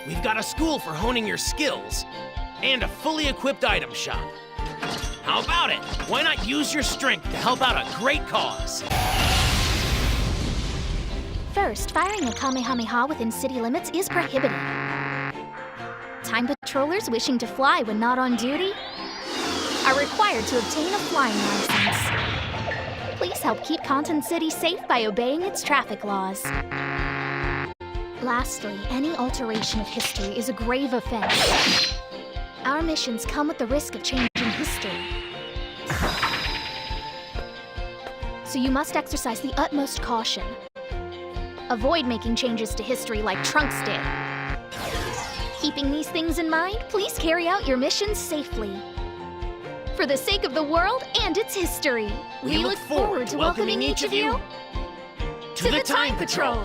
we've got a school for honing your skills and a fully equipped item shop. How about it? Why not use your strength to help out a great cause? First, firing a Kamehameha within city limits is prohibited. Time patrollers wishing to fly when not on duty are required to obtain a flying license. Please help keep Conton City safe by obeying its traffic laws. Lastly, any alteration of history is a grave offense. Our missions come with the risk of changing history. So you must exercise the utmost caution. Avoid making changes to history like Trunks did. Keeping these things in mind, please carry out your missions safely. For the sake of the world and its history, we look forward to welcoming each of you to the Time Patrol!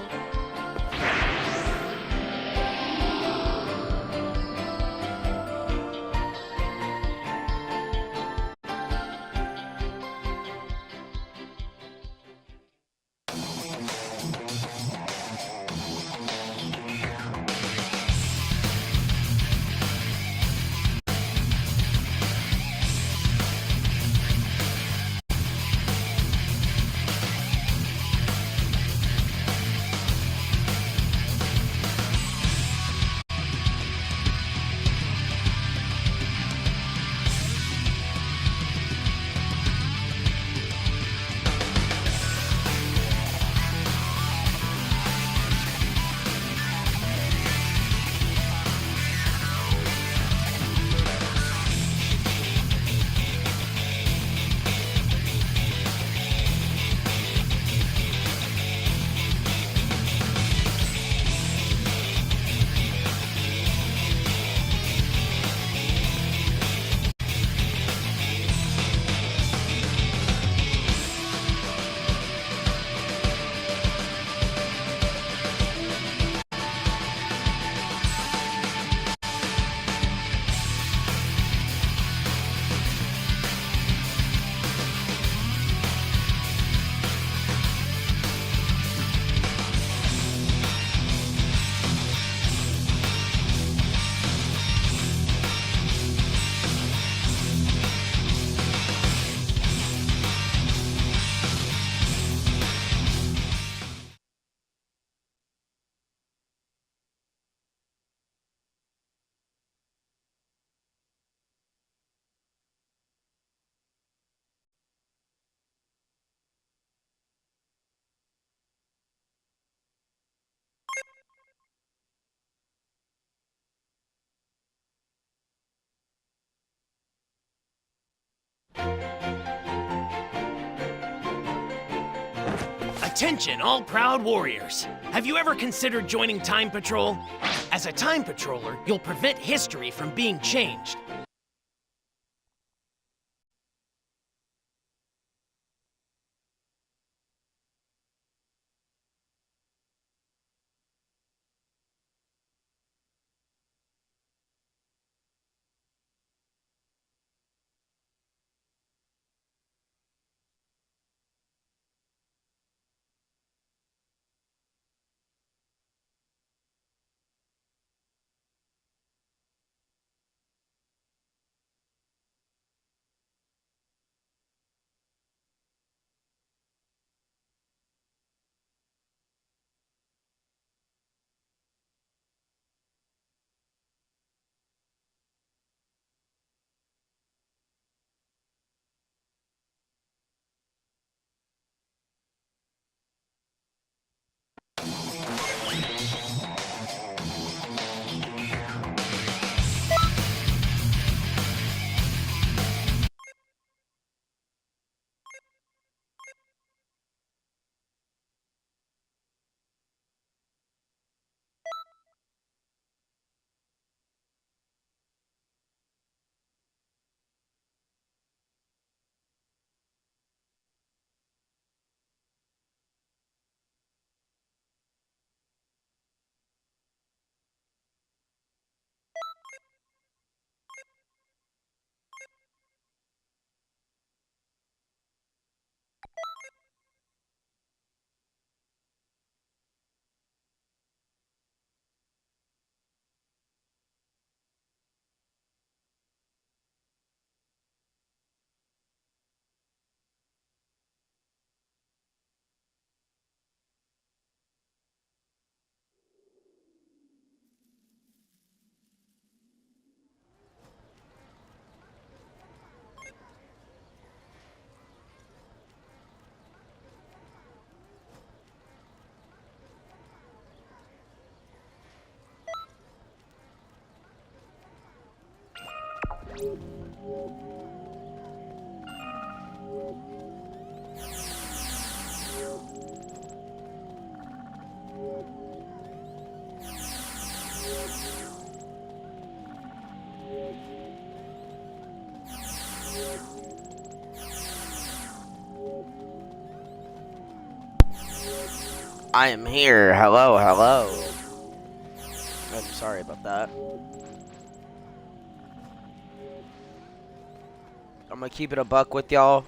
Attention, all proud warriors! Have you ever considered joining Time Patrol? As a Time Patroller, you'll prevent history from being changed. I am here. Hello, hello. I'm sorry about that. I'm gonna keep it a buck with y'all.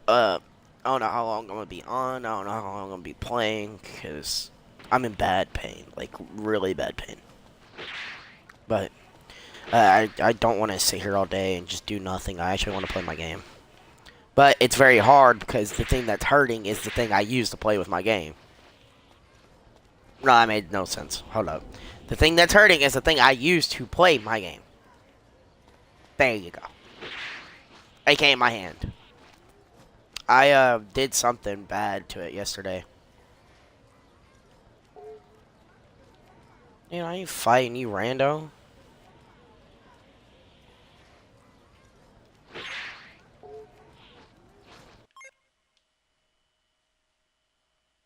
I don't know how long I'm gonna be on. I don't know how long I'm gonna be playing, because I'm in bad pain. Like, really bad pain. But, I don't want to sit here all day and just do nothing. I actually want to play my game. But it's very hard, because the thing that's hurting is the thing I use to play with my game. No, that made no sense. Hold up. The thing that's hurting is the thing I use to play my game. There you go. AKA my hand. I did something bad to it yesterday. You know, I ain't fighting you, rando.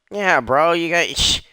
Yeah, bro, you got...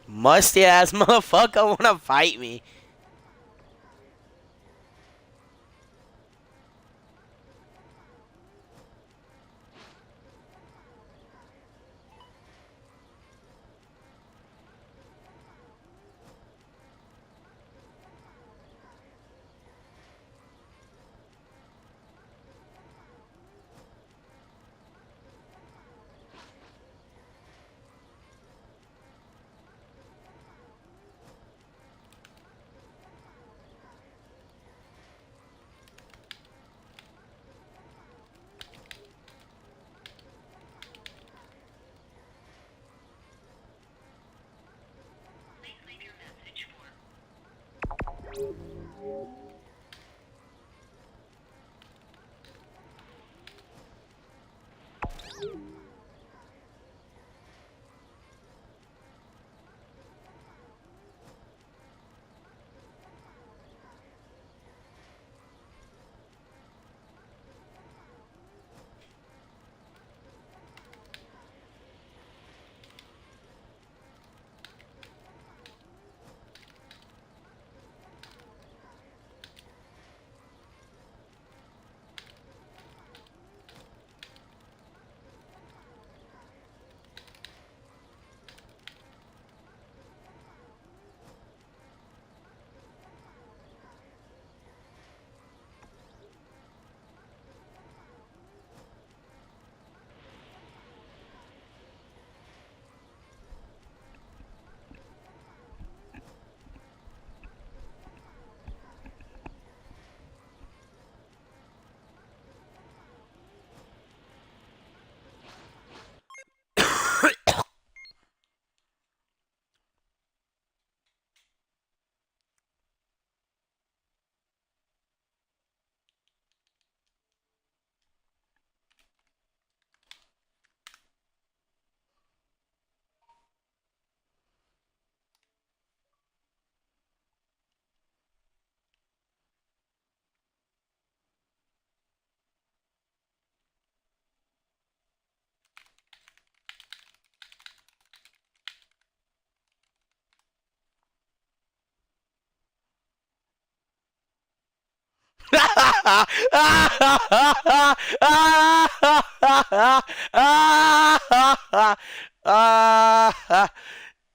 Musty ass motherfucker wanna fight me.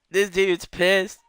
This dude's pissed.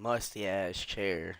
musty ass chair.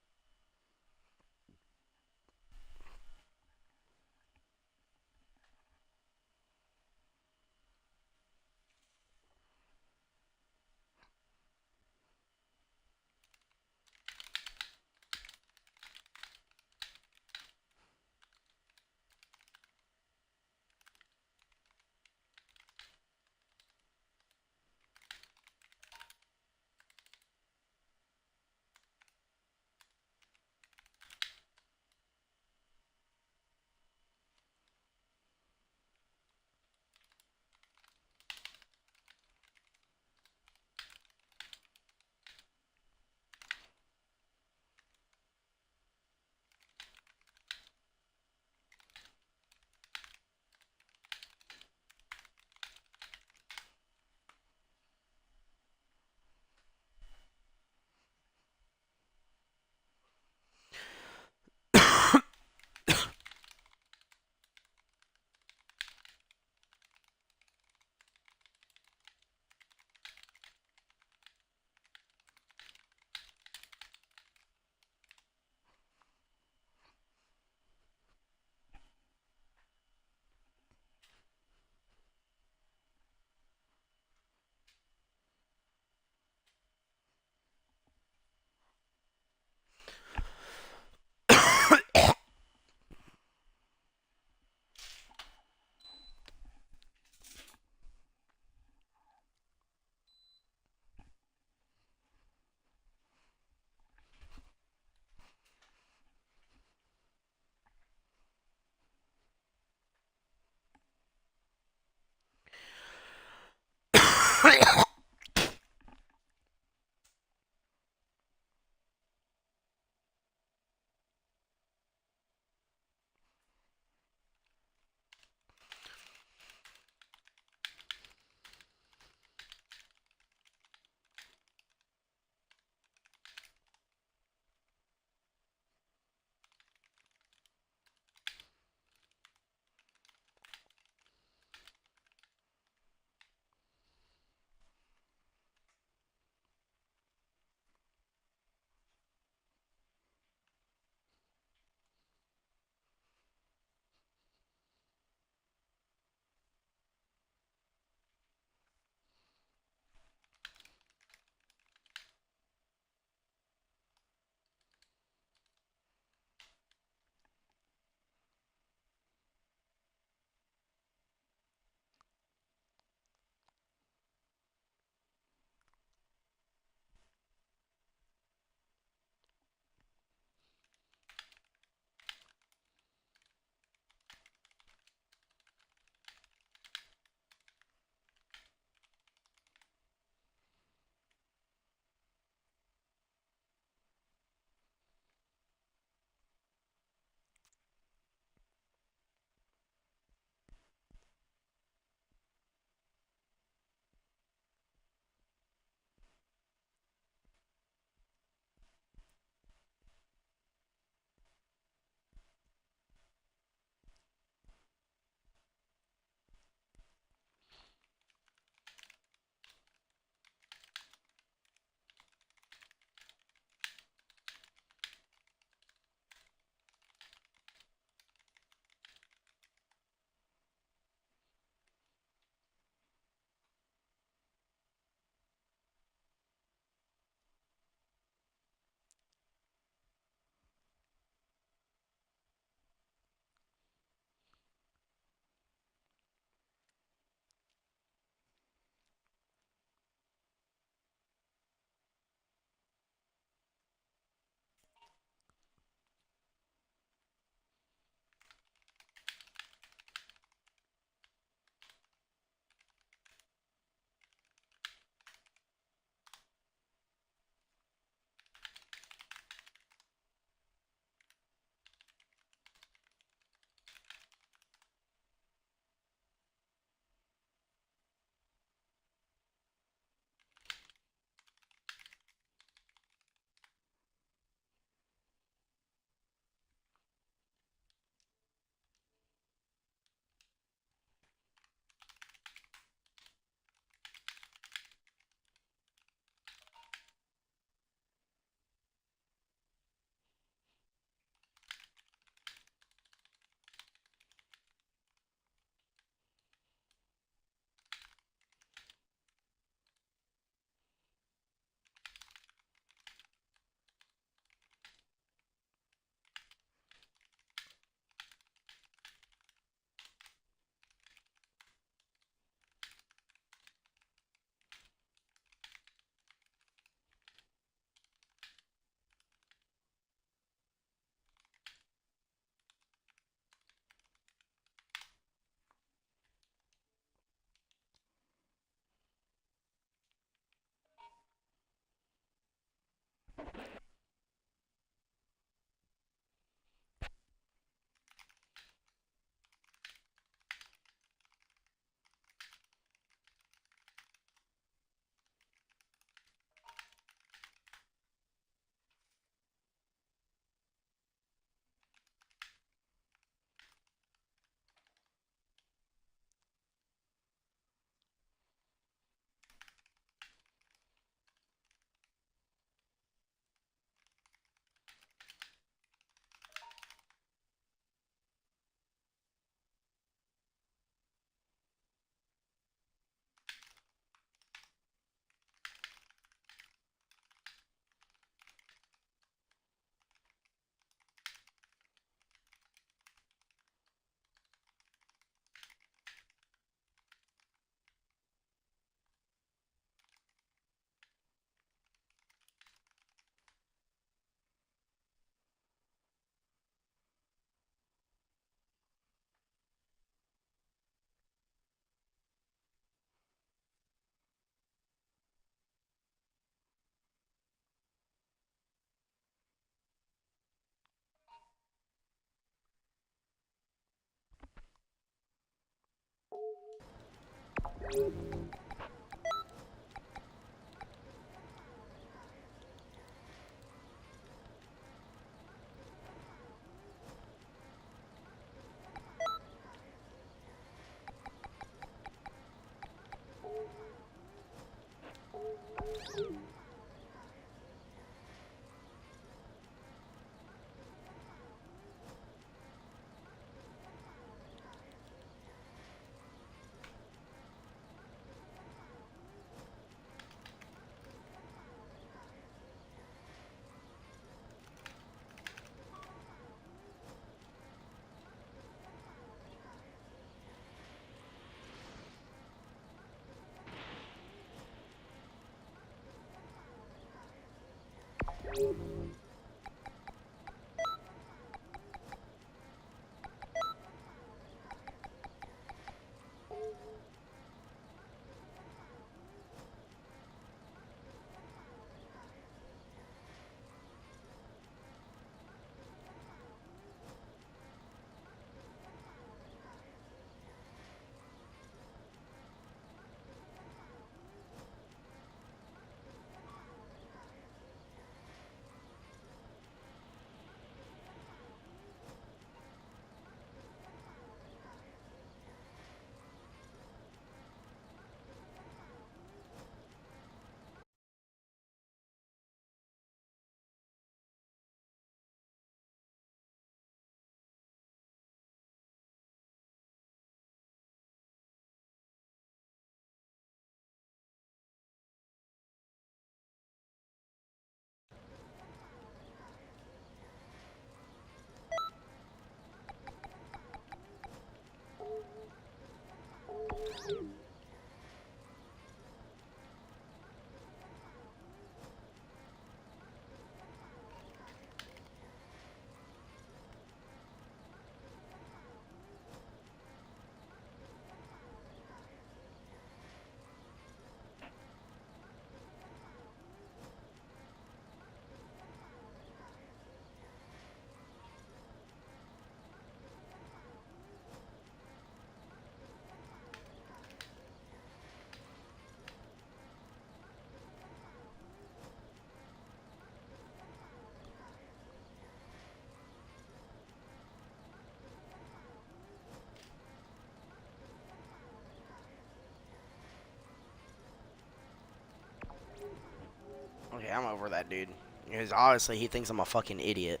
Okay, I'm over that dude. Because honestly, he thinks I'm a fucking idiot.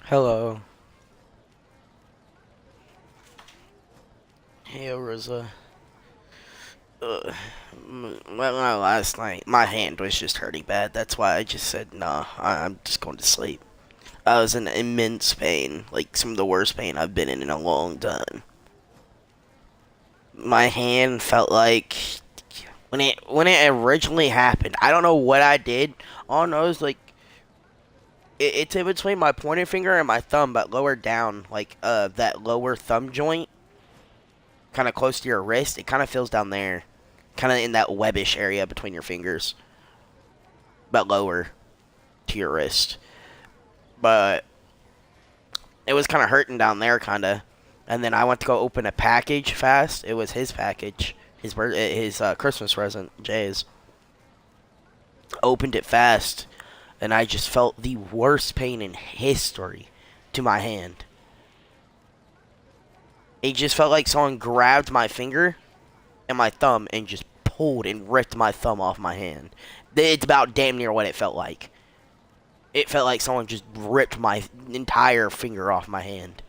Hello. Hey, Rosa. Last night, my hand was just hurting bad. That's why I just said, nah, I'm just going to sleep. I was in immense pain. Like, some of the worst pain I've been in a long time. My hand felt like... When it originally happened, I don't know what I did. All I know is, like, it's in between my pointer finger and my thumb, but lower down, like, that lower thumb joint, kind of close to your wrist. It kind of feels down there, kind of in that webbish area between your fingers, but lower to your wrist. But it was kind of hurting down there, kind of. And then I went to go open a package fast. It was his package, his Christmas present, Jay's. Opened it fast, and I just felt the worst pain in history to my hand. It just felt like someone grabbed my finger and my thumb and just pulled and ripped my thumb off my hand. It's about damn near what it felt like. It felt like someone just ripped my entire finger off my hand.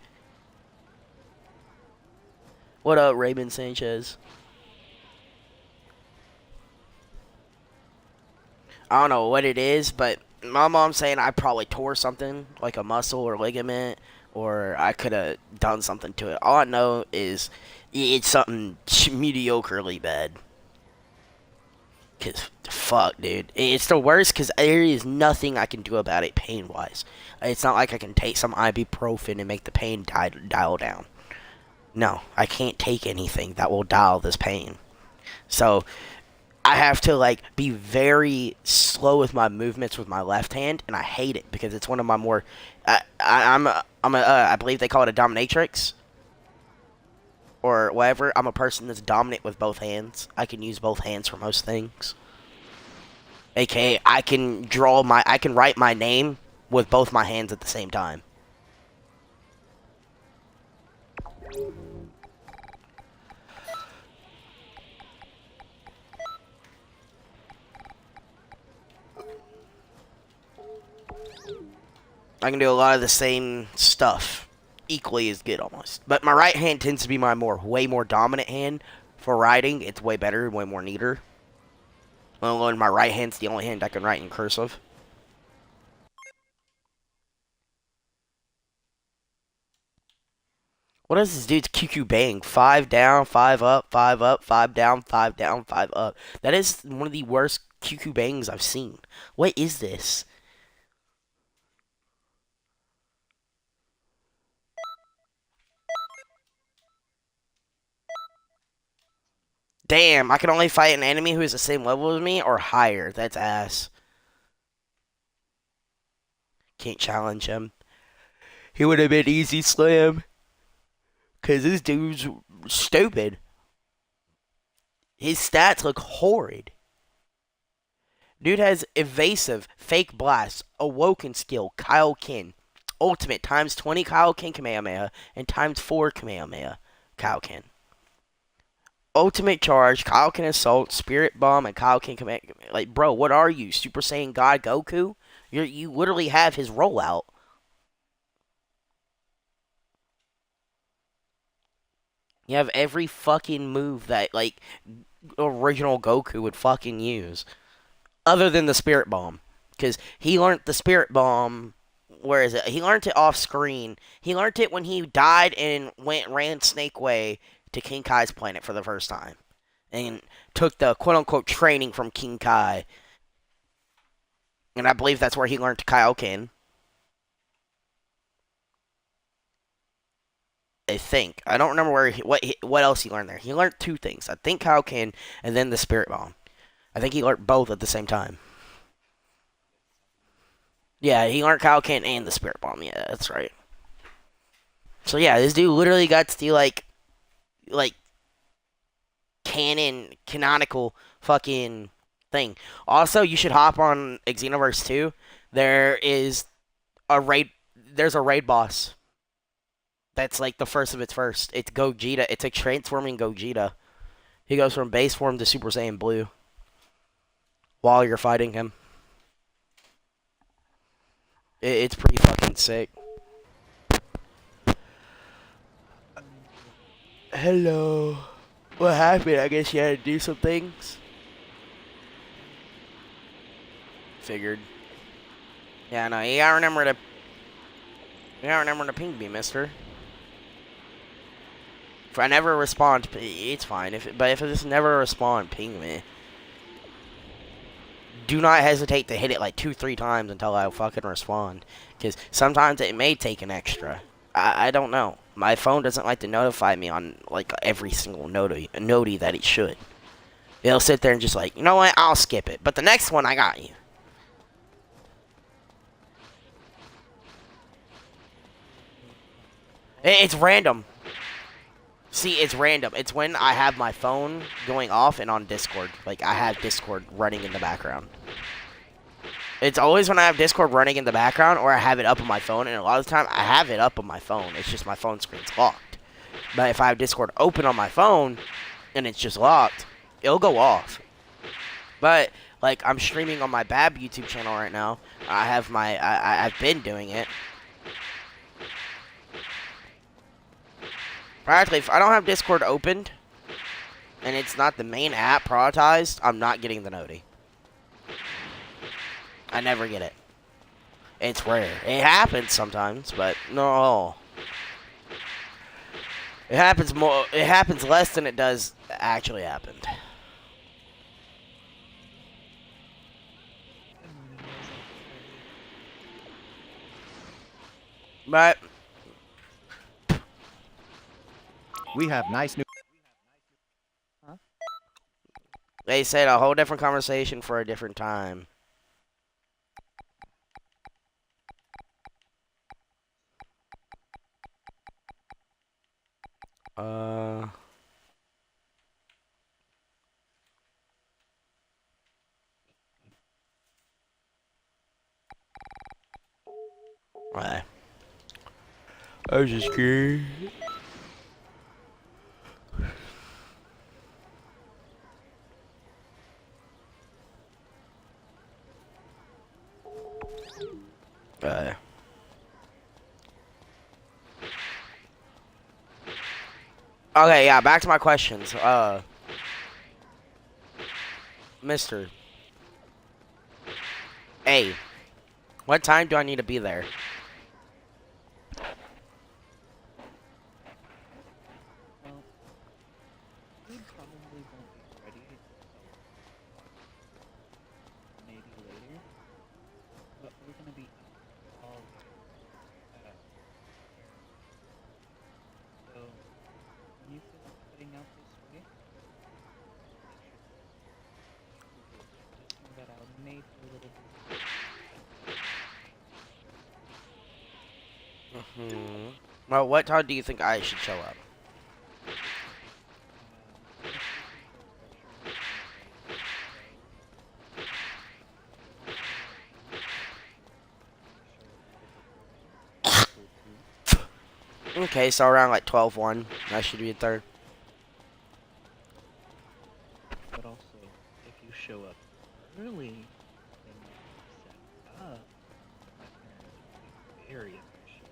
What up, Raymond Sanchez? I don't know what it is, but my mom's saying I probably tore something, like a muscle or ligament, or I could have done something to it. All I know is it's something mediocrely bad. Cause, fuck, dude. It's the worst because there is nothing I can do about it pain-wise. It's not like I can take some ibuprofen and make the pain dial down. No, I can't take anything that will dial this pain. So... I have to, like, be very slow with my movements with my left hand, and I hate it because it's one of my more. I believe they call it a dominatrix, or whatever. I'm a person that's dominant with both hands. I can use both hands for most things. AKA, I can write my name with both my hands at the same time. I can do a lot of the same stuff. Equally as good, almost. But my right hand tends to be my way more dominant hand for writing. It's way better, way more neater. Alone, my right hand's the only hand I can write in cursive. What is this dude's QQ bang? 5 down, 5 up, 5 up, 5 down, 5 down, 5 up. That is one of the worst QQ bangs I've seen. What is this? Damn, I can only fight an enemy who is the same level as me or higher. That's ass. Can't challenge him. He would have been easy slam. Because this dude's stupid. His stats look horrid. Dude has evasive, fake blast, awoken skill, Kaioken, ultimate times 20 Kaioken Kamehameha, and times 4 Kamehameha Kaioken. Ultimate charge, Kaioken assault, spirit bomb, and Kaioken Kamehameha. Like, bro, what are you, Super Saiyan God Goku? You literally have his rollout. You have every fucking move that, like, original Goku would fucking use. Other than the Spirit Bomb. Because he learned the Spirit Bomb... Where is it? He learned it off screen. He learned it when he died and ran Snake Way to King Kai's planet for the first time. And took the quote-unquote training from King Kai. And I believe that's where he learned Kaioken. I think. I don't remember what else he learned there. He learned 2 things. I think Kaioken and then the Spirit Bomb. I think he learned both at the same time. Yeah, he learned Kaioken and the Spirit Bomb. Yeah, that's right. So yeah, this dude literally got to do like canonical fucking thing. Also, you should hop on Xenoverse 2. There's a raid boss. That's like the first of its first. It's Gogeta. It's a transforming Gogeta. He goes from base form to Super Saiyan Blue while you're fighting him. It's pretty fucking sick. Hello. What happened? I guess you had to do some things. Figured. Yeah, no, you gotta remember to. You gotta remember to ping me, mister. If I never respond, it's fine. But if I just never respond, ping me. Do not hesitate to hit it like 2-3 times until I fucking respond. Because sometimes it may take an extra. I don't know. My phone doesn't like to notify me on like every single noti that it should. It'll sit there and just like, you know what, I'll skip it. But the next one, I got you. It's random. See, it's random. It's when I have my phone going off and on Discord. Like, I have Discord running in the background. It's always when I have Discord running in the background or I have it up on my phone. And a lot of the time, I have it up on my phone. It's just my phone screen's locked. But if I have Discord open on my phone and it's just locked, it'll go off. But, like, I'm streaming on my Bab YouTube channel right now. I have my... I've been doing it. Practically, if I don't have Discord opened, and it's not the main app prioritized, I'm not getting the noti. I never get it. It's rare. It happens sometimes, but no. It happens more. It happens less than it does actually happened. But We have nice new. they said a whole different conversation for a different time. Right. I was just curious. Okay, yeah, back to my questions. Mister A, what time do I need to be there? Well, we probably won't be ready until maybe later, but we're gonna be all so when you feel like heading out this way, just know that I'll made a little bit. Well, what time do you think I should show up? Okay, so around like 12:01, I should be there. But also, if you show up early, then you set up. My parents will be very appreciative.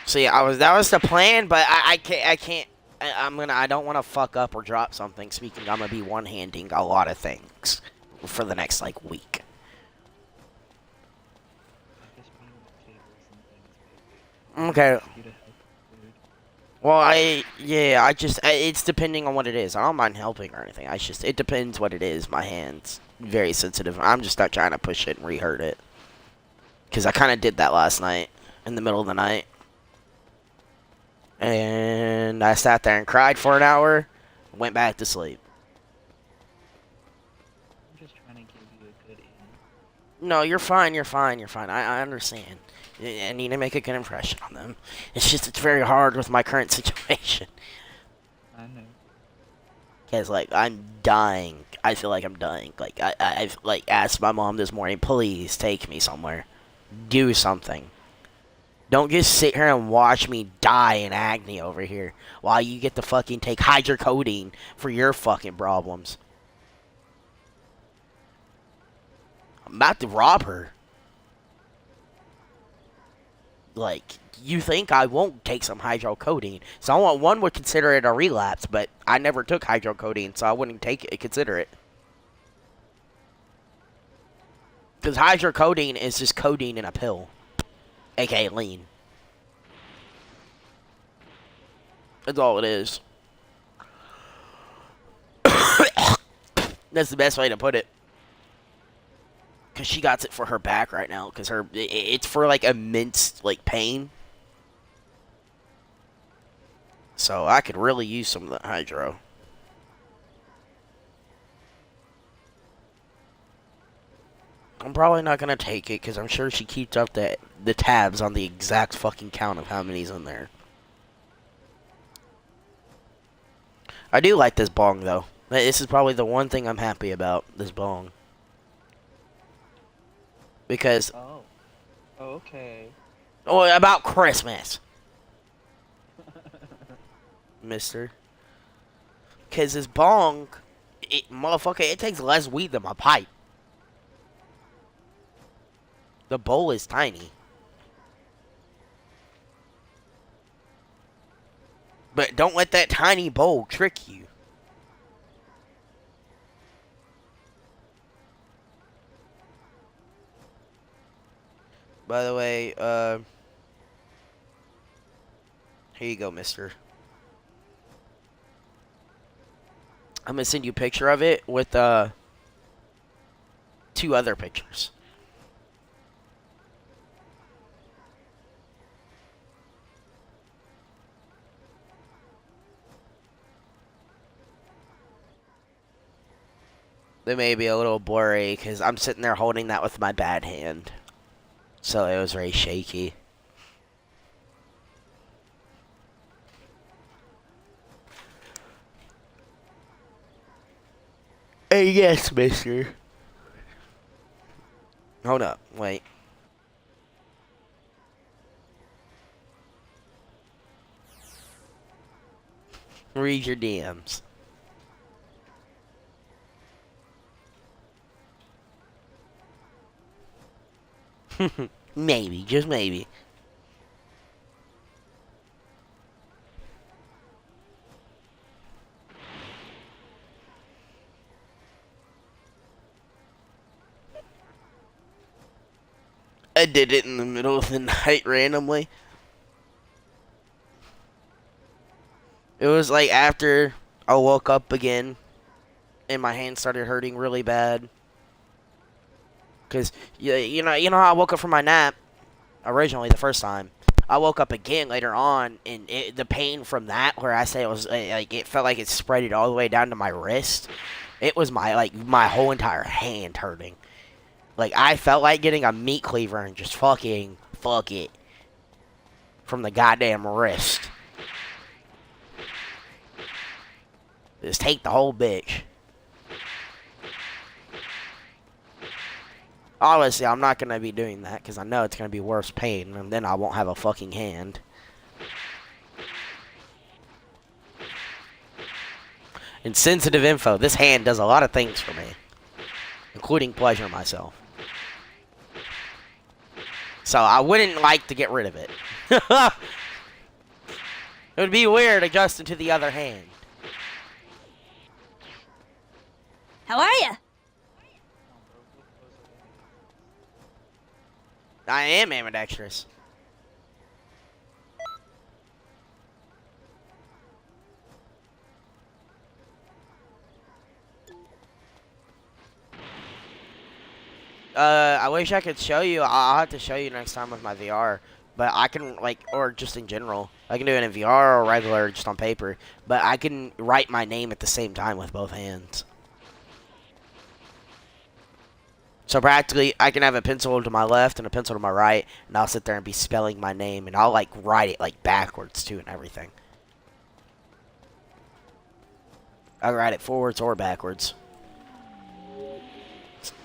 See, that was the plan, but I can't. I don't want to fuck up or drop something. Speaking, I'm gonna be one-handing a lot of things for the next like week. I guess being the tables and things. Okay. You to help with food. Well, it's depending on what it is. I don't mind helping or anything. It depends what it is. My hand's very sensitive. I'm just not trying to push it and re-hurt it. Because I kind of did that last night, in the middle of the night. And I sat there and cried for an hour, went back to sleep. I'm just trying to give you a good in. No, you're fine, you're fine, you're fine. I understand. I need to make a good impression on them. It's just, it's very hard with my current situation. I know. Because, like, I'm dying. I feel like I'm dying. Like, I've, like, asked my mom this morning, please take me somewhere. Do something. Don't just sit here and watch me die in agony over here while you get to fucking take hydrocodone for your fucking problems. I'm about to rob her. like, you think I won't take some hydrocodone. So one would consider it a relapse, but I never took hydrocodone, so I wouldn't consider it. Because hydrocodone is just codeine in a pill, aka lean. That's all it is. That's the best way to put it. Because she got it for her back right now. Because it's for, like, immense, like, pain. So I could really use some of the hydro. I'm probably not going to take it. Because I'm sure she keeps up the tabs on the exact fucking count of how many's in there. I do like this bong, though. This is probably the one thing I'm happy about, this bong. Because... Oh. Oh, okay. Oh, about Christmas. Mister. Because this bong, motherfucker, it takes less weed than my pipe. The bowl is tiny. But don't let that tiny bowl trick you. By the way, here you go, mister. I'm gonna send you a picture of it with, 2 other pictures. They may be a little blurry, because I'm sitting there holding that with my bad hand. So it was very shaky. Hey, yes, mister. Hold up, wait. Read your DMs. Maybe, just maybe. I did it in the middle of the night randomly. It was like after I woke up again and my hand started hurting really bad. Cause you know how I woke up from my nap originally the first time. I woke up again later on, and the pain from that, where I say it was like it felt like it spread it all the way down to my wrist. It was my whole entire hand hurting. Like I felt like getting a meat cleaver and just fuck it from the goddamn wrist. Just take the whole bitch. Obviously, I'm not going to be doing that because I know it's going to be worse pain, and then I won't have a fucking hand. And sensitive info, this hand does a lot of things for me, including pleasure myself. So I wouldn't like to get rid of it. It would be weird adjusting to the other hand. How are ya? I am ambidextrous. I wish I could show you. I'll have to show you next time with my VR. But I can, or just in general. I can do it in VR or regular, just on paper. But I can write my name at the same time with both hands. So practically, I can have a pencil to my left and a pencil to my right, and I'll sit there and be spelling my name, and I'll write it backwards too and everything. I write it forwards or backwards.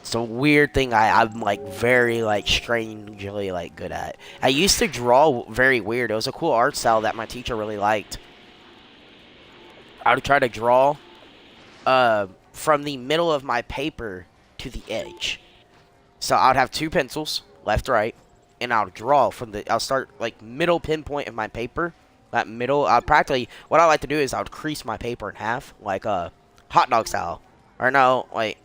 It's a weird thing I'm very strangely good at. I used to draw very weird. It was a cool art style that my teacher really liked. I would try to draw from the middle of my paper to the edge. So I would have 2 pencils, left, right, and I'll draw from the. I'll start like middle pinpoint of my paper. That middle. What I like to do is I would crease my paper in half, like hot dog style, or no, like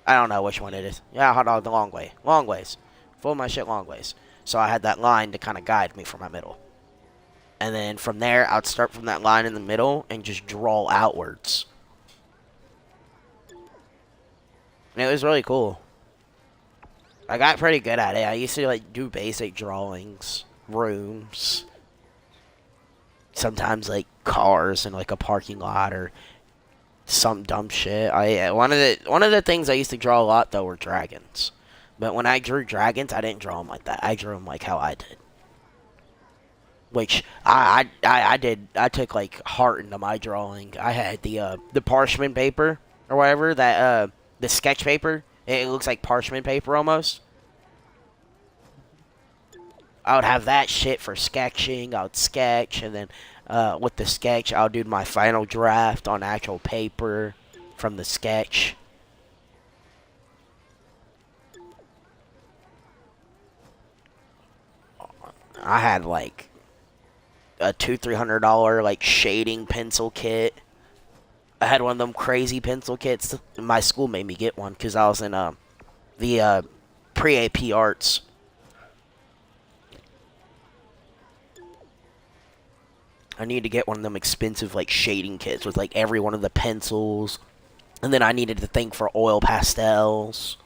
I don't know which one it is. Yeah, hot dog the long way, long ways, fold my shit long ways. So I had that line to kind of guide me for my middle, and then from there I'd start from that line in the middle and just draw outwards. And it was really cool. I got pretty good at it. I used to like do basic drawings, rooms, sometimes like cars in like a parking lot or some dumb shit. One of the things I used to draw a lot though were dragons. But when I drew dragons, I didn't draw them like that. I drew them like how I did. Which I did. I took like heart into my drawing. I had the parchment paper or whatever that the sketch paper. It looks like parchment paper almost. I would have that shit for sketching. I would sketch, and then with the sketch, I'll do my final draft on actual paper from the sketch. I had like a $200-300 like shading pencil kit. I had one of them crazy pencil kits. My school made me get one because I was in the pre-AP arts. I needed to get one of them expensive like shading kits with like every one of the pencils, and then I needed to think for oil pastels.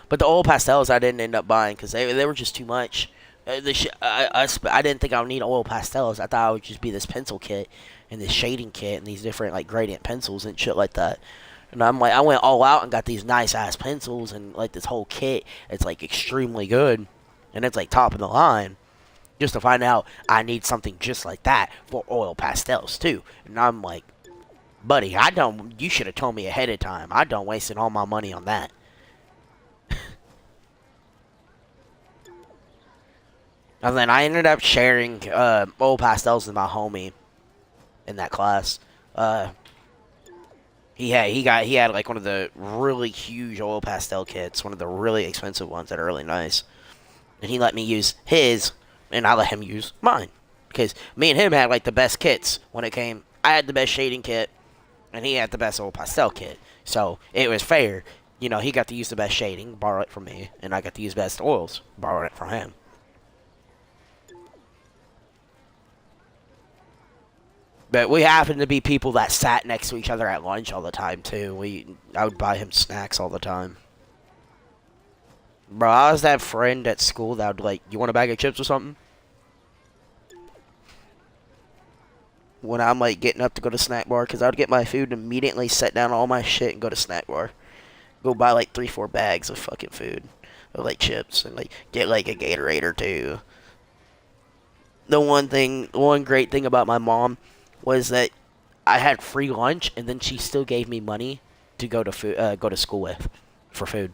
But the oil pastels I didn't end up buying because they were just too much. I didn't think I would need oil pastels. I thought it would just be this pencil kit and this shading kit and these different like gradient pencils and shit like that. And I'm like, I went all out and got these nice ass pencils and like this whole kit. It's like extremely good, and it's like top of the line. Just to find out I need something just like that for oil pastels too. And I'm like, buddy, you should have told me ahead of time. I don't wasting all my money on that. And then I ended up sharing oil pastels with my homie in that class. He had like one of the really huge oil pastel kits, one of the really expensive ones that are really nice. And he let me use his, and I let him use mine. Because me and him had like the best kits when it came. I had the best shading kit, and he had the best oil pastel kit. So it was fair. You know, he got to use the best shading, borrow it from me, and I got to use best oils, borrow it from him. But we happened to be people that sat next to each other at lunch all the time, too. I would buy him snacks all the time. Bro, I was that friend at school that would like, you want a bag of chips or something? When I'm like getting up to go to snack bar, because I would get my food and immediately set down all my shit and go to snack bar. Go buy like 3-4 bags of fucking food. Of like chips and like get like a Gatorade or two. The one great thing about my mom was that I had free lunch, and then she still gave me money to go to school with for food.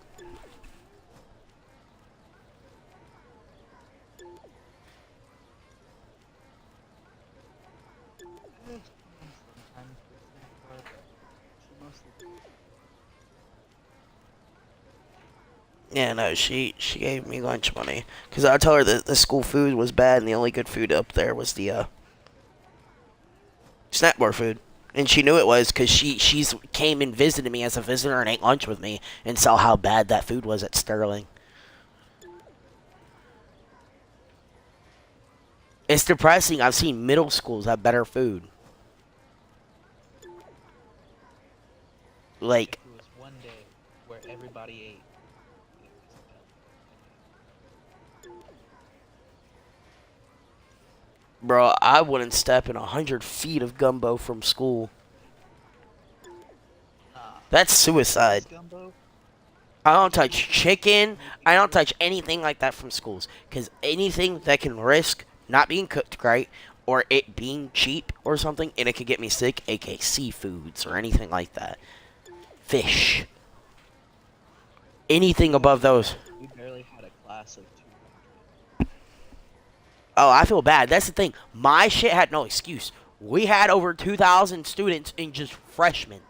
Yeah, no, she gave me lunch money because I told her that the school food was bad, and the only good food up there was the snack bar food. And she knew it was because she's came and visited me as a visitor and ate lunch with me and saw how bad that food was at Sterling. It's depressing. I've seen middle schools have better food. Like, It was one day where everybody ate. bro, I wouldn't step in 100 feet of gumbo from school. That's suicide. I don't touch chicken. I don't touch anything like that from schools. Because anything that can risk not being cooked right or it being cheap or something and it could get me sick, aka seafoods or anything like that. Fish. Anything above those. We barely had a class of 200. Oh, I feel bad. That's the thing. My shit had no excuse. We had over 2,000 students in just freshmen.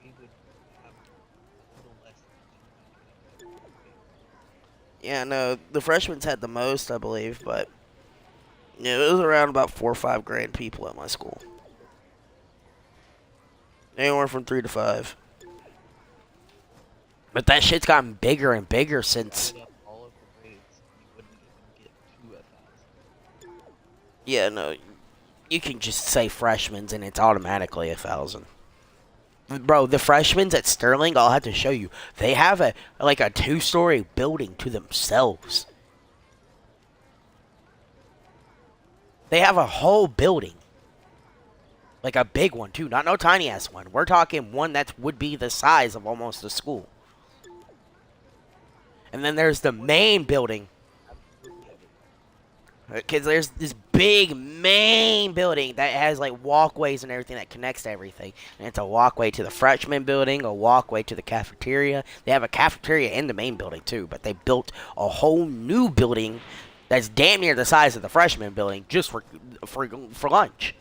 we would have a little less than 200 Yeah, no, the freshmen had the most, I believe, but yeah, it was around about 4 or 5 grand people at my school. Anywhere from 3 to 5. But that shit's gotten bigger and bigger since. Added up all of the grades, you wouldn't even get to 1,000. Yeah, no, you can just say freshmen and it's automatically 1,000. Bro, the freshmen at Sterling, I'll have to show you. They have a 2-story building to themselves. They have a whole building. Like a big one too, not no tiny ass one. We're talking one that would be the size of almost a school. And then there's the main building. Because there's this big main building that has like walkways and everything that connects to everything. And it's a walkway to the freshman building, a walkway to the cafeteria. They have a cafeteria in the main building too, but they built a whole new building that's damn near the size of the freshman building just for lunch.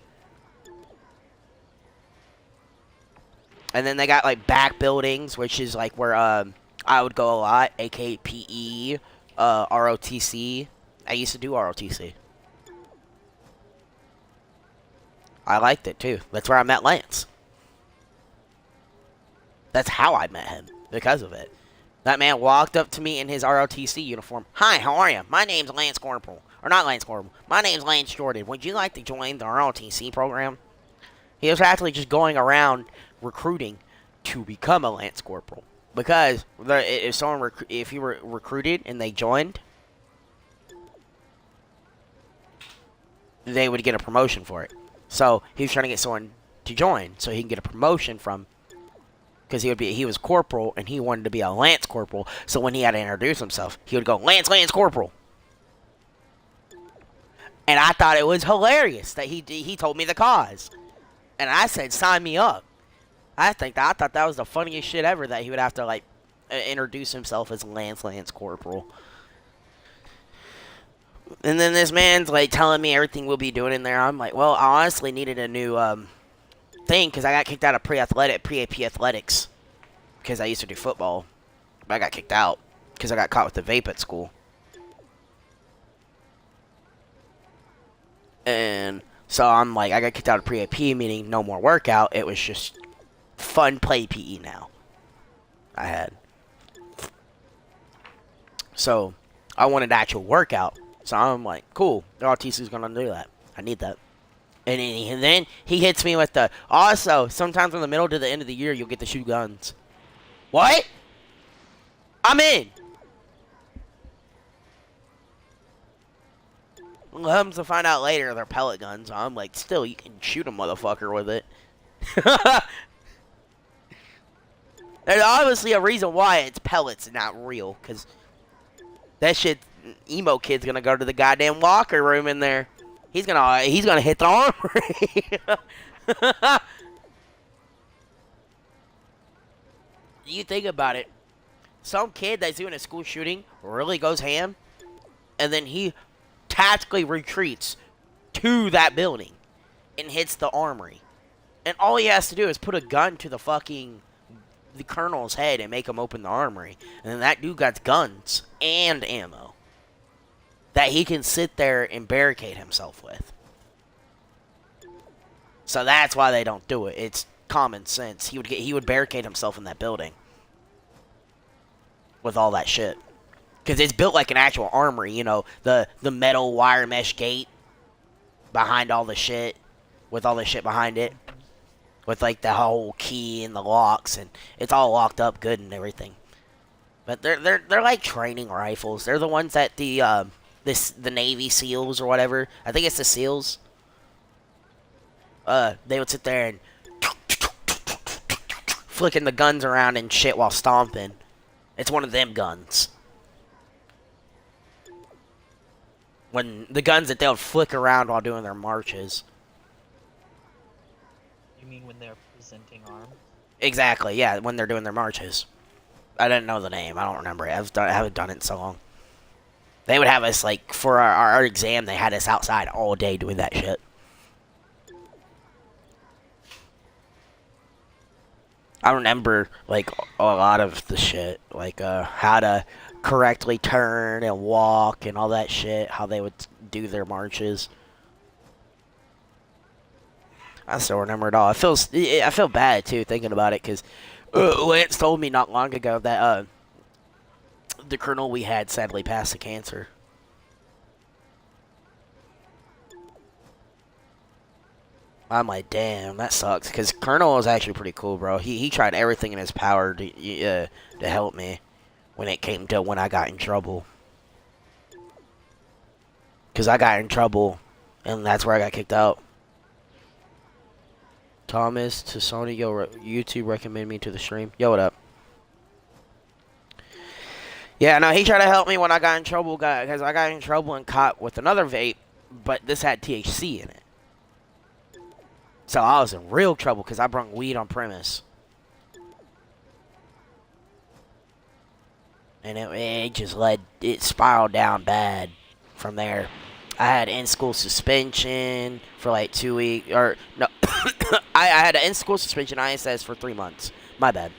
And then they got like back buildings, which is like where I would go a lot, aka PE, ROTC. I used to do ROTC. I liked it too. That's where I met Lance. That's how I met him, because of it. That man walked up to me in his ROTC uniform. Hi, how are you? My name's Lance Corporal. Or not Lance Corporal. My name's Lance Jordan. Would you like to join the ROTC program? He was actually just going around recruiting to become a Lance Corporal. Because if you were recruited and they joined, they would get a promotion for it. So he was trying to get someone to join so he can get a promotion from, because he was corporal and he wanted to be a Lance Corporal. So when he had to introduce himself, he would go Lance Corporal. And I thought it was hilarious that he told me the cause, and I said sign me up. I thought that was the funniest shit ever, that he would have to like introduce himself as Lance Corporal. And then this man's like telling me everything we'll be doing in there. I'm like, well, I honestly needed a new thing because I got kicked out of pre-AP athletics because I used to do football. But I got kicked out because I got caught with the vape at school. And so I'm like, I got kicked out of pre-AP, meaning no more workout. It was just fun play PE now. I had. So I wanted actual workout. So I'm like, cool, the RTC's gonna do that. I need that. And then he hits me with the, also, sometimes in the middle to the end of the year, you'll get to shoot guns. What? I'm in. Comes to find out later, they're pellet guns. So I'm like, still, you can shoot a motherfucker with it. There's obviously a reason why it's pellets and not real, because that shit, emo kid's gonna go to the goddamn locker room in there. He's gonna hit the armory. You think about it. Some kid that's doing a school shooting really goes ham, and then he tactically retreats to that building and hits the armory. And all he has to do is put a gun to the colonel's head and make him open the armory. And then that dude got guns and ammo that he can sit there and barricade himself with. So that's why they don't do it. It's common sense. He would barricade himself in that building with all that shit. Because it's built like an actual armory, you know, the metal wire mesh gate behind all the shit, with all the shit behind it, with like the whole key and the locks, and it's all locked up good and everything. But they're like training rifles. They're the ones that the Navy SEALs or whatever, I think it's the SEALs, they would sit there and flicking the guns around and shit while stomping. It's one of them guns. When the guns that they'll flick around while doing their marches. You mean when they're presenting arms? Exactly, yeah, when they're doing their marches. I didn't know the name. I don't remember it. I haven't done it in so long. They would have us, like, for our exam, they had us outside all day doing that shit. I remember like a lot of the shit, like how to correctly turn and walk and all that shit, how they would do their marches. I still remember it all. I feel bad too thinking about it because Lance told me not long ago that the colonel we had sadly passed of cancer. I'm like, damn, that sucks. Because Colonel was actually pretty cool, bro. He tried everything in his power to help me when it came to when I got in trouble. Because I got in trouble, and that's where I got kicked out. Thomas to Sony, yo, YouTube recommend me to the stream. Yo, what up? Yeah, no, he tried to help me when I got in trouble, because I got in trouble and caught with another vape, but this had THC in it. So I was in real trouble because I brought weed on premise. And it just it spiraled down bad from there. I had in-school suspension for like 2 weeks, or no, I had an in-school suspension ISS for 3 months. My bad.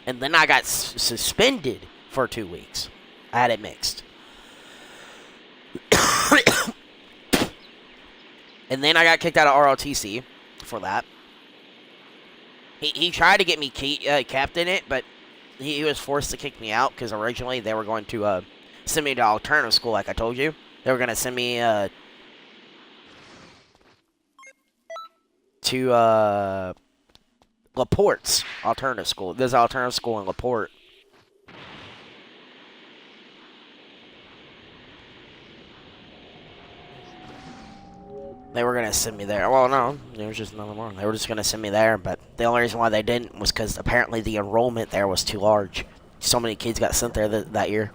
And then I got suspended for 2 weeks. I had it mixed. And then I got kicked out of ROTC for that. He tried to get me capped in it, but he was forced to kick me out because originally they were going to send me to alternative school, like I told you. They were going to send me to LaPorte's alternative school. There's an alternative school in LaPorte. They were going to send me there. Well, no, there was just nothing wrong. They were just going to send me there, but the only reason why they didn't was because apparently the enrollment there was too large. So many kids got sent there that year.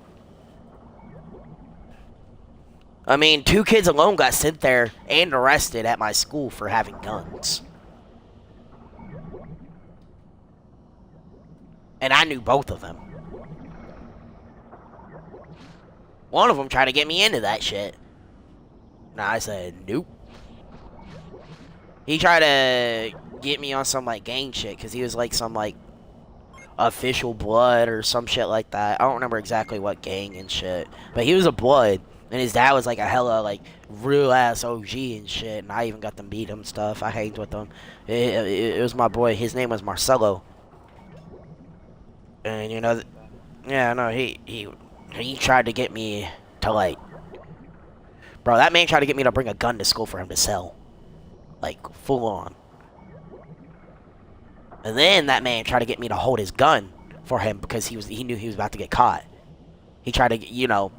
I mean, 2 kids alone got sent there and arrested at my school for having guns. And I knew both of them. One of them tried to get me into that shit. And I said, nope. He tried to get me on some, like, gang shit, because he was, like, some, like, official blood or some shit like that. I don't remember exactly what gang and shit. But he was a blood, and his dad was, like, a hella, like, real-ass OG and shit, and I even got to meet him and stuff. I hanged with him. It was my boy. His name was Marcelo. And, you know, yeah, no, he tried to get me to, like, bro, that man tried to get me to bring a gun to school for him to sell. Like, full on. And then that man tried to get me to hold his gun for him because he knew he was about to get caught. He tried to, you know,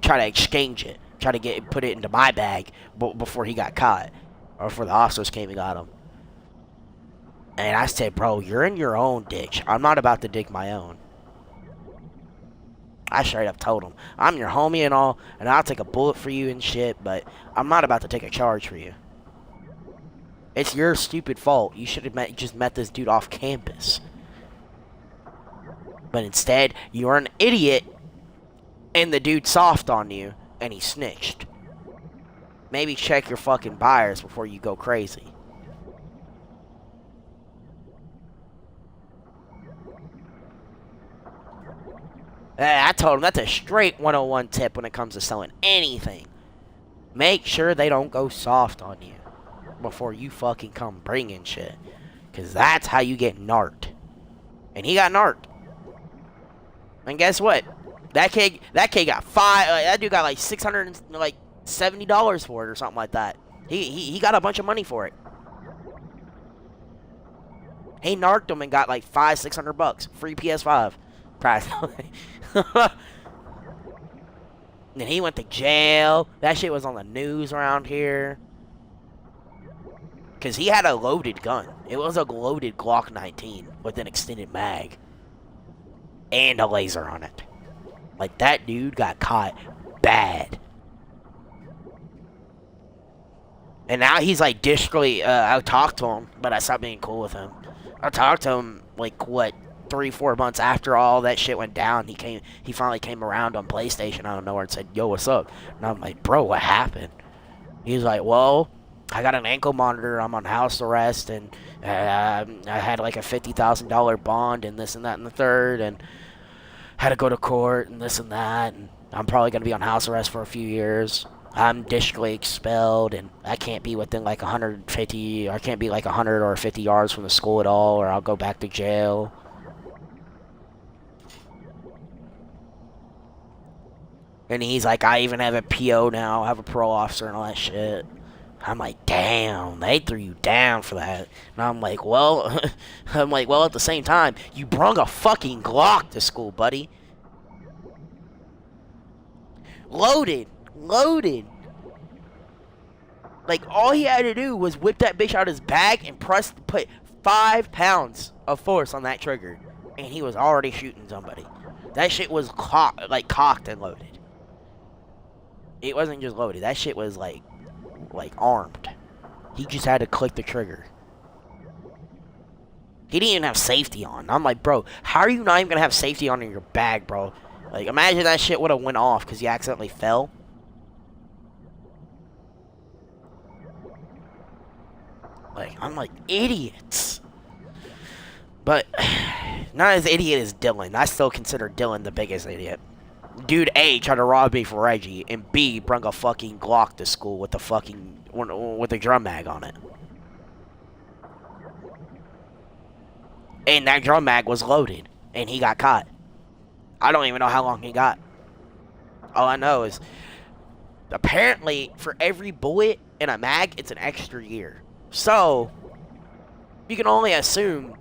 try to exchange it. Try to put it into my bag before he got caught. Or before the officers came and got him. And I said, bro, you're in your own ditch. I'm not about to dig my own. I straight up told him, I'm your homie and all, and I'll take a bullet for you and shit, but I'm not about to take a charge for you. It's your stupid fault. You should have just met this dude off campus. But instead, you're an idiot, and the dude soft on you, and he snitched. Maybe check your fucking bias before you go crazy. I told him that's a straight 101 tip when it comes to selling anything. Make sure they don't go soft on you before you fucking come bringing shit. Because that's how you get narked. And he got narked. And guess what? That kid got that dude got like $670 for it or something like that. He got a bunch of money for it. He narked him and got like $500-600 free PS5 practically. Then he went to jail. That shit was on the news around here. Because he had a loaded gun. It was a loaded Glock 19 with an extended mag. And a laser on it. Like, that dude got caught bad. And now he's like discreetly, I talked to him, but I stopped being cool with him. I talked to him, like, what, 3-4 months after all that shit went down. He finally came around on PlayStation out of nowhere and said, yo, what's up? And I'm like, bro, what happened? He was like, well, I got an ankle monitor. I'm on house arrest, and I had like a $50,000 bond, and this and that and the third, and had to go to court and this and that, and I'm probably gonna be on house arrest for a few years. I'm districtly expelled, and I can't be within like 150. I can't be like 100 or 50 yards from the school at all, or I'll go back to jail. And he's like, I even have a PO now. I have a parole officer and all that shit. I'm like, damn, they threw you down for that. And I'm like, well, at the same time, you brung a fucking Glock to school, buddy. Loaded. Like, all he had to do was whip that bitch out of his bag and put 5 pounds of force on that trigger. And he was already shooting somebody. That shit was cocked and loaded. It wasn't just loaded. That shit was like armed. He just had to click the trigger. He didn't even have safety on. I'm like, bro, how are you not even gonna have safety on in your bag, bro? Like, imagine that shit would have went off because you accidentally fell. Like, I'm like, idiots. But not as idiot as Dylan. I still consider Dylan the biggest idiot. Dude A tried to rob me for Reggie, and B brung a fucking Glock to school with a drum mag on it. And that drum mag was loaded, and he got caught. I don't even know how long he got. All I know is, apparently, for every bullet in a mag, it's an extra year. So, you can only assume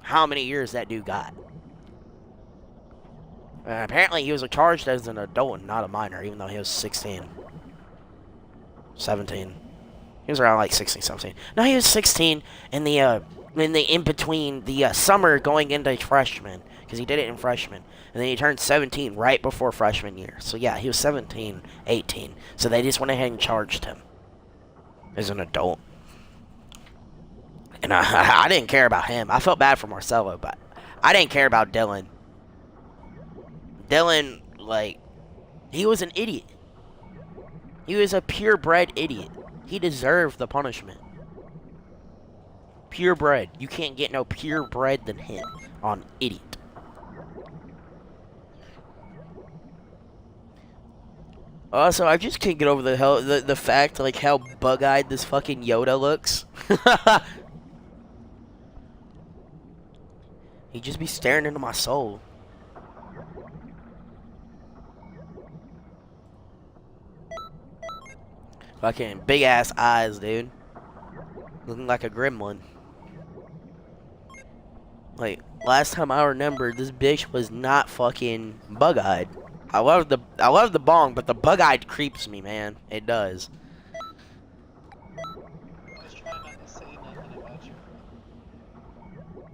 how many years that dude got. Apparently, he was charged as an adult and not a minor, even though he was 16. 17. He was around like 16, 17. No, he was 16 in between the summer going into freshman, because he did it in freshman. And then he turned 17 right before freshman year. So yeah, he was 17, 18. So they just went ahead and charged him as an adult. And I didn't care about him. I felt bad for Marcelo, but I didn't care about Dylan. Dylan, like, he was an idiot. He was a purebred idiot. He deserved the punishment. Purebred. You can't get no purebred than him on idiot. Also, I just can't get over the fact, like, how bug-eyed this fucking Yoda looks. He'd just be staring into my soul. Fucking big ass eyes, dude. Looking like a gremlin. Like, last time I remember, this bitch was not fucking bug-eyed. I love the bong, but the bug-eyed creeps me, man. It does. I was trying not to say nothing about you,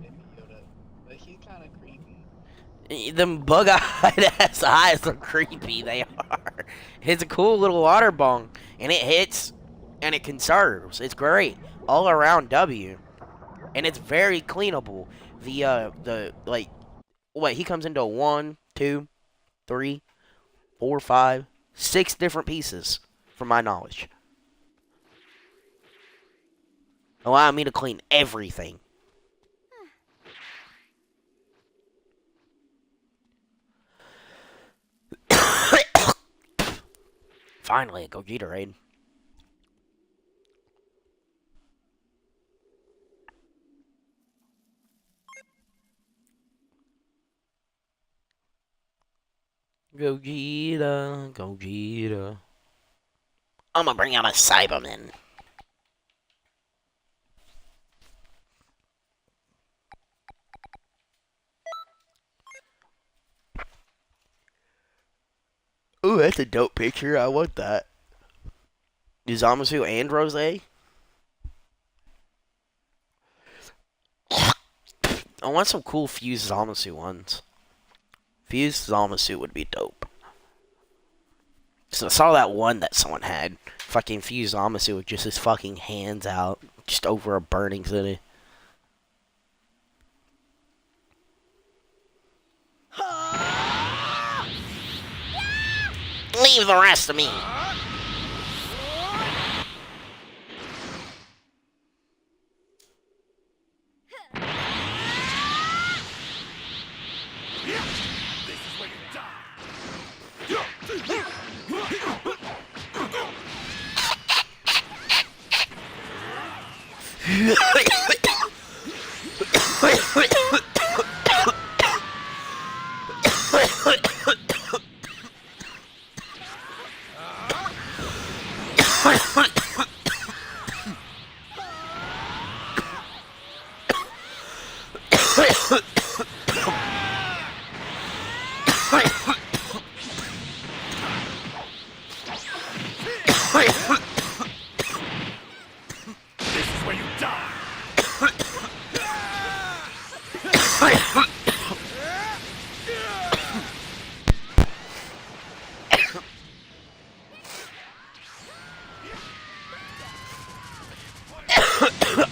Baby Yoda, but he's kind of creepy. Them bug-eyed ass eyes are creepy. They are. It's a cool little water bong, and it hits, and it conserves. It's great all around W, and it's very cleanable. Like, what, he comes into 1, 2, 3, 4, 5, 6 different pieces, from my knowledge. Allow me to clean everything. Finally, a Gogeta-Raid. Gogeta, Gogeta. I'm gonna bring out a Cyberman. Ooh, that's a dope picture. I want that. Is Zamasu and Rose? I want some cool fused Zamasu ones. Fused Zamasu would be dope. So I saw that one that someone had. Fucking fused Zamasu with just his fucking hands out. Just over a burning city. Leave the rest to me.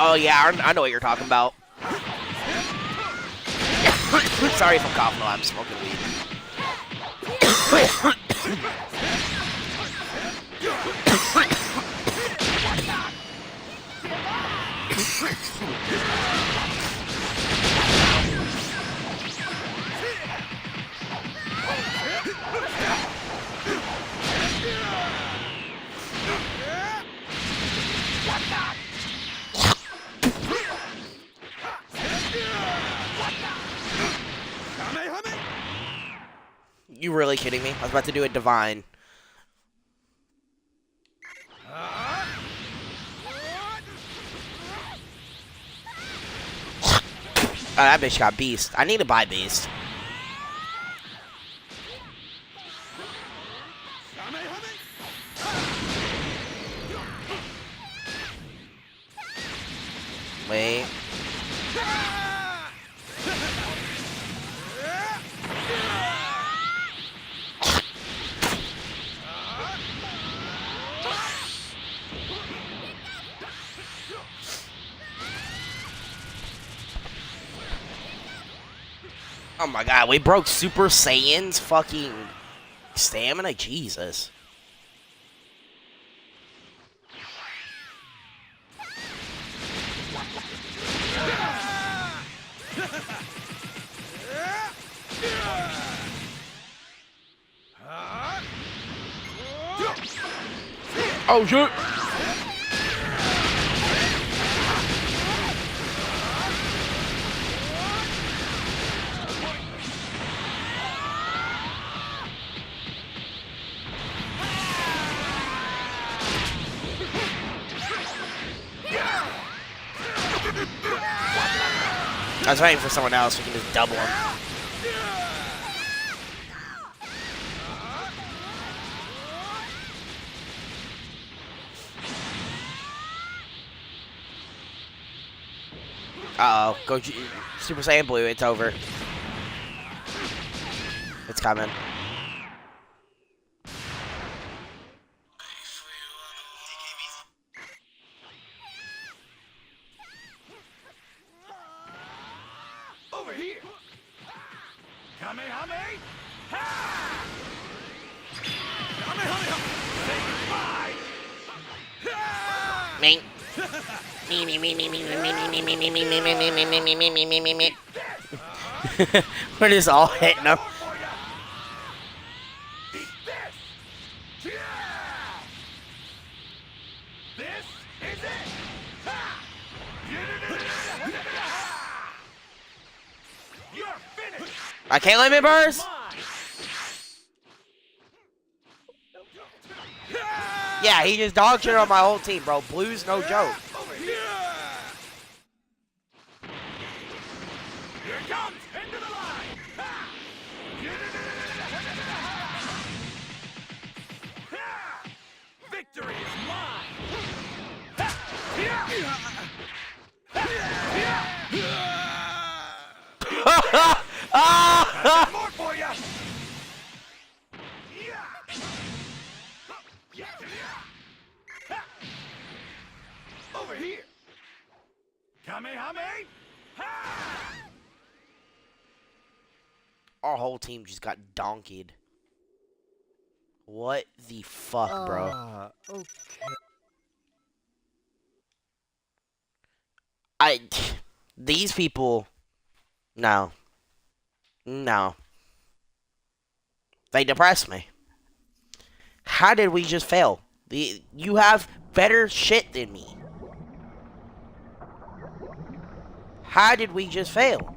Oh yeah, I know what you're talking about. Sorry if I'm coughing while I'm smoking weed. You really kidding me? I was about to do a divine. Oh, that bitch got beast. I need to buy beast. Wait. Oh my god, we broke Super Saiyan's fucking stamina? Jesus. Oh shit! I was waiting for someone else who can just double him. Uh-oh. Go Super Saiyan Blue, it's over. It's coming. Over here. Kamehameha! Kamehameha! Say goodbye! Me. Me, me, me, me, me, me, me, me, me, me, me, me, me, me, me, me, me, me, me, me. We're just all hitting them. This is it! You're finished! I can't let me burst. Yeah, he just dog shit on my whole team, bro. Blue's no joke. Over here! Here it comes! Into the line! Victory is mine! More for ya! Over here! Kamehameha! Our whole team just got donkeyed. What the fuck, bro? Okay. These people, no. They depress me. How did we just fail? You have better shit than me. How did we just fail?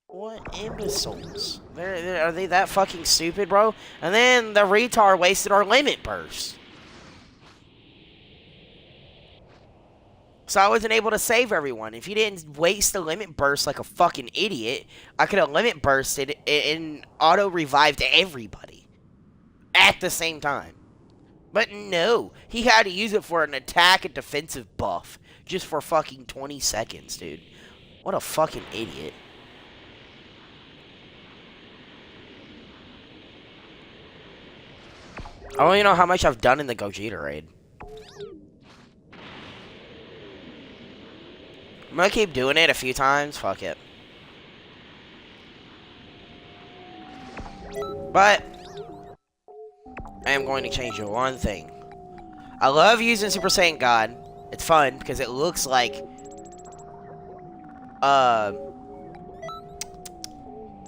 What imbeciles? Are they that fucking stupid, bro? And then the retard wasted our limit burst. So I wasn't able to save everyone. If you didn't waste the limit burst like a fucking idiot, I could have limit bursted and auto-revived everybody. At the same time. But no, he had to use it for an attack and defensive buff. Just for fucking 20 seconds, dude. What a fucking idiot. I don't even know how much I've done in the Gogeta raid. I'm gonna keep doing it a few times. Fuck it. But I am going to change one thing. I love using Super Saiyan God. It's fun because it looks like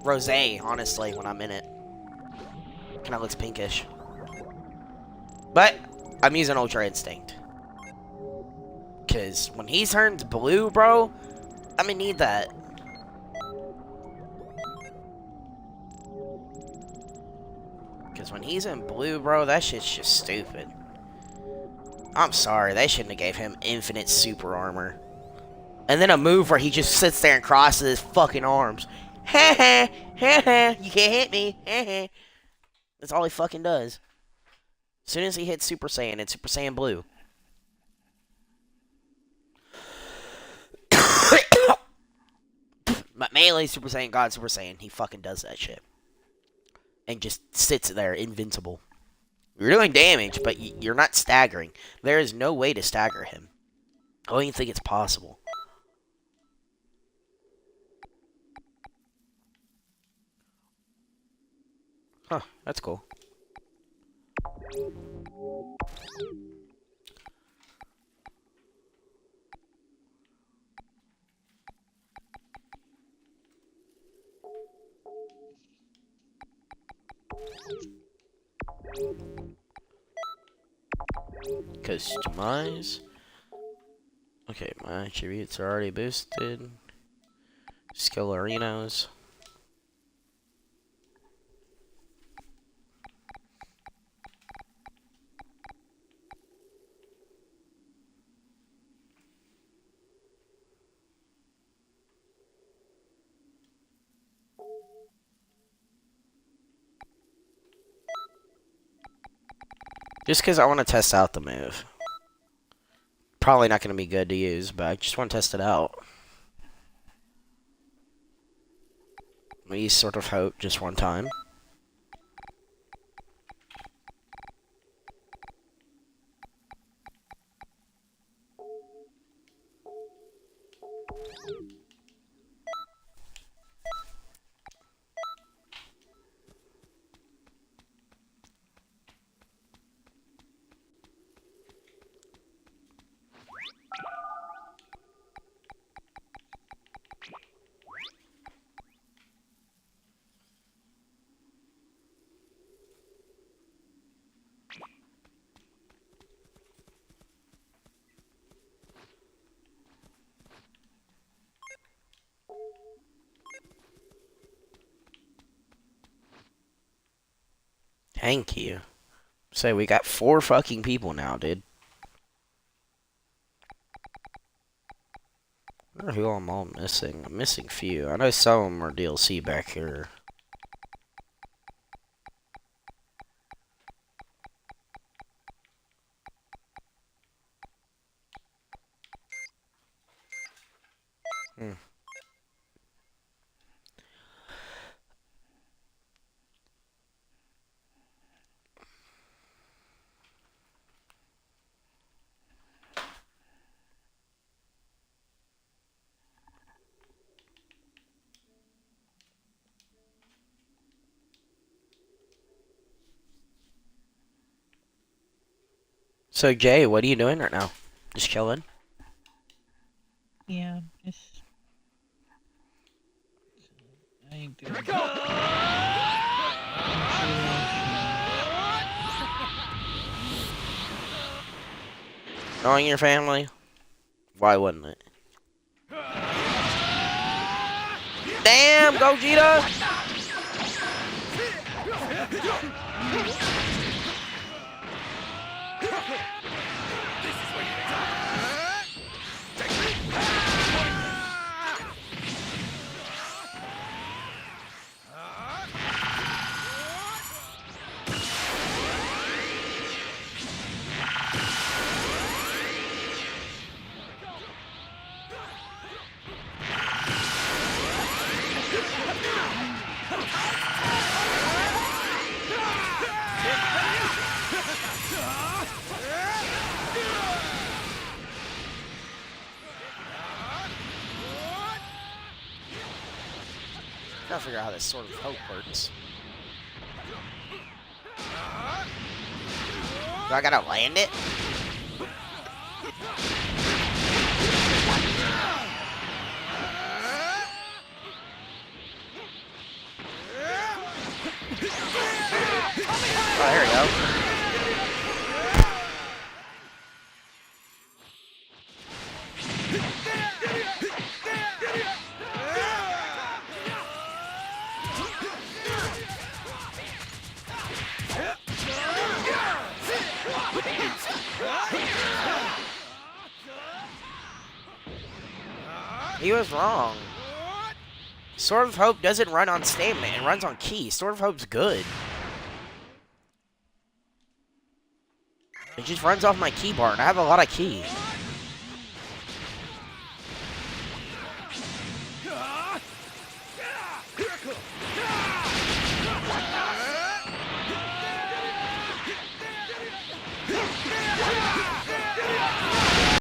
rosé, honestly, when I'm in it. Kinda looks pinkish. But I'm using Ultra Instinct. Because when he turns blue, bro, I'm gonna need that. Because when he's in blue, bro, that shit's just stupid. I'm sorry, they shouldn't have gave him infinite super armor. And then a move where he just sits there and crosses his fucking arms. Ha ha, ha ha, you can't hit me, ha ha. That's all he fucking does. As soon as he hits Super Saiyan, it's Super Saiyan Blue. But mainly Super Saiyan God, Super Saiyan, he fucking does that shit. And just sits there, invincible. You're doing damage, but you're not staggering. There is no way to stagger him. I don't even think it's possible. Huh, that's cool. Customize. Okay, my attributes are already boosted. Skill arenas. Just because I want to test out the move. Probably not going to be good to use, but I just want to test it out. We sort of hope just one time. Thank you. So we got 4 fucking people now, dude. I wonder who I'm all missing. I'm missing few. I know some of them are DLC back here. So Jay, what are you doing right now? Just chilling? Yeah, just Dang, dude. Knowing your family, why wouldn't it? Damn, Gogeta! Gotta figure out how this Sword of Hope works. Do I gotta land it? Oh, there we go. He was wrong. Sword of Hope doesn't run on stamina, it runs on ki. Sword of Hope's good. It just runs off my ki bar, and I have a lot of ki.